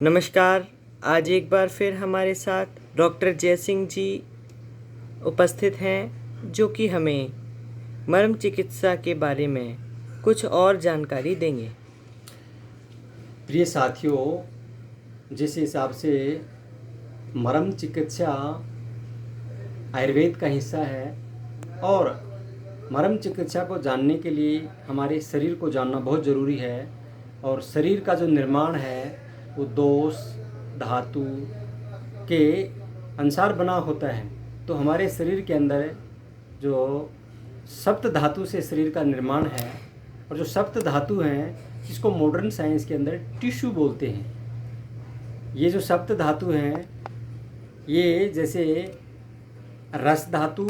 नमस्कार। आज एक बार फिर हमारे साथ डॉक्टर जयसिंह जी उपस्थित हैं, जो कि हमें मर्म चिकित्सा के बारे में कुछ और जानकारी देंगे। प्रिय साथियों, जिस हिसाब से मर्म चिकित्सा आयुर्वेद का हिस्सा है और मर्म चिकित्सा को जानने के लिए हमारे शरीर को जानना बहुत ज़रूरी है। और शरीर का जो निर्माण है वो दोष धातु के अनुसार बना होता है। तो हमारे शरीर के अंदर जो सप्त धातु से शरीर का निर्माण है, और जो सप्त धातु हैं जिसको मॉडर्न साइंस के अंदर टिश्यू बोलते हैं। ये जो सप्त धातु हैं, ये जैसे रस धातु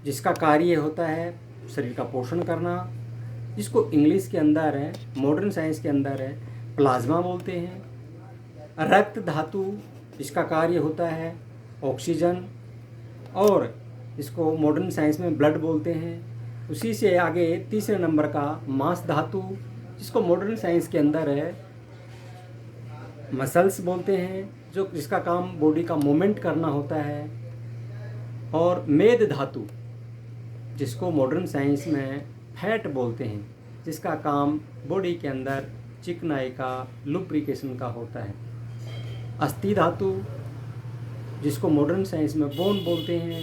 जिसका कार्य होता है शरीर का पोषण करना, जिसको इंग्लिश के अंदर है, मॉडर्न साइंस के अंदर है, प्लाज्मा बोलते हैं। रक्त धातु जिसका कार्य होता है ऑक्सीजन, और इसको मॉडर्न साइंस में ब्लड बोलते हैं। उसी से आगे तीसरे नंबर का मांस धातु, जिसको मॉडर्न साइंस के अंदर है मसल्स बोलते हैं, जो जिसका काम बॉडी का मूवमेंट करना होता है। और मेद धातु जिसको मॉडर्न साइंस में फैट बोलते हैं, जिसका काम बॉडी के अंदर चिकनाई का, लुब्रिकेशन का होता है। अस्थि धातु जिसको मॉडर्न साइंस में बोन बोलते हैं,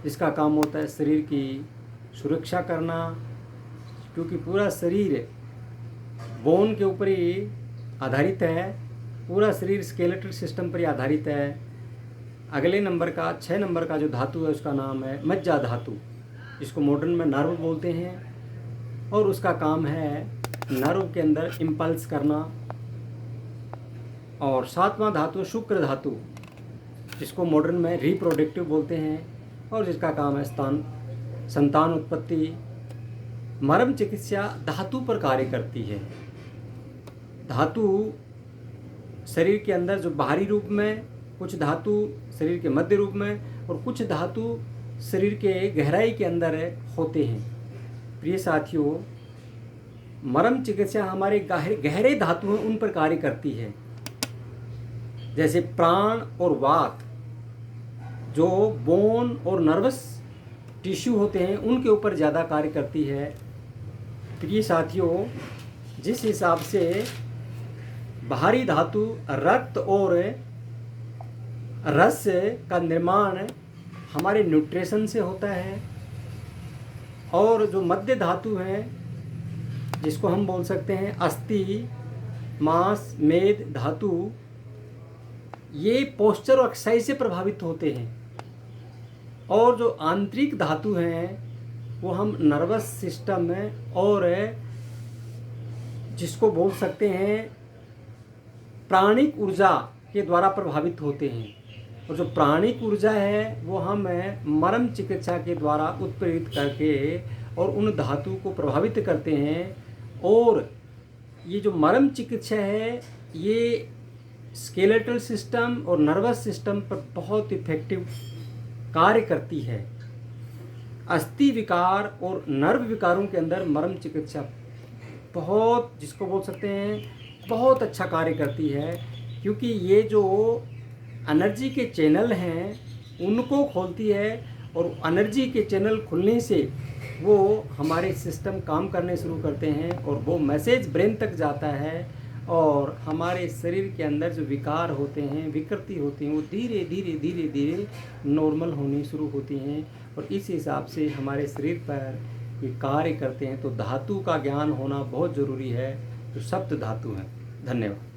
जिसका काम होता है शरीर की सुरक्षा करना, क्योंकि पूरा शरीर बोन के ऊपर ही आधारित है, पूरा शरीर स्केलेटल सिस्टम पर ही आधारित है। अगले नंबर का 6 नंबर का जो धातु है उसका नाम है मज्जा धातु, जिसको मॉडर्न में नर्व बोलते हैं, और उसका काम है नर्व के अंदर इम्पल्स करना। और 7वां धातु शुक्र धातु, जिसको मॉडर्न में रिप्रोडक्टिव बोलते हैं, और जिसका काम है संतान उत्पत्ति। मर्म चिकित्सा धातु पर कार्य करती है। धातु शरीर के अंदर जो बाहरी रूप में, कुछ धातु शरीर के मध्य रूप में, और कुछ धातु शरीर के गहराई के अंदर होते हैं। प्रिय साथियों, मर्म चिकित्सा हमारे गहरे धातु हैं उन पर कार्य करती है। जैसे प्राण और वात, जो बोन और नर्वस टिश्यू होते हैं, उनके ऊपर ज़्यादा कार्य करती है। प्रिय साथियों, जिस हिसाब से बाहरी धातु रक्त और रस का निर्माण हमारे न्यूट्रिशन से होता है, और जो मध्य धातु हैं जिसको हम बोल सकते हैं अस्थि, मांस, मेद धातु, ये पोस्चर और एक्सरसाइज से प्रभावित होते हैं। और जो आंतरिक धातु हैं वो हम नर्वस सिस्टम में, और जिसको बोल सकते हैं प्राणिक ऊर्जा के द्वारा प्रभावित होते हैं। और जो प्राणिक ऊर्जा है वो हम मर्म चिकित्सा के द्वारा उत्प्रेरित करके और उन धातु को प्रभावित करते हैं। और ये जो मर्म चिकित्सा है ये स्केलेटल सिस्टम और नर्वस सिस्टम पर बहुत इफेक्टिव कार्य करती है। अस्थि विकार और नर्व विकारों के अंदर मर्म चिकित्सा बहुत, जिसको बोल सकते हैं, बहुत अच्छा कार्य करती है, क्योंकि ये जो एनर्जी के चैनल हैं उनको खोलती है, और एनर्जी के चैनल खुलने से वो हमारे सिस्टम काम करने शुरू करते हैं, और वो मैसेज ब्रेन तक जाता है, और हमारे शरीर के अंदर जो विकार होते हैं, विकृति होती हैं, वो धीरे धीरे धीरे धीरे नॉर्मल होनी शुरू होती हैं। और इस हिसाब से हमारे शरीर पर ये कार्य करते हैं। तो धातु का ज्ञान होना बहुत ज़रूरी है, जो सप्त धातु हैं। धन्यवाद।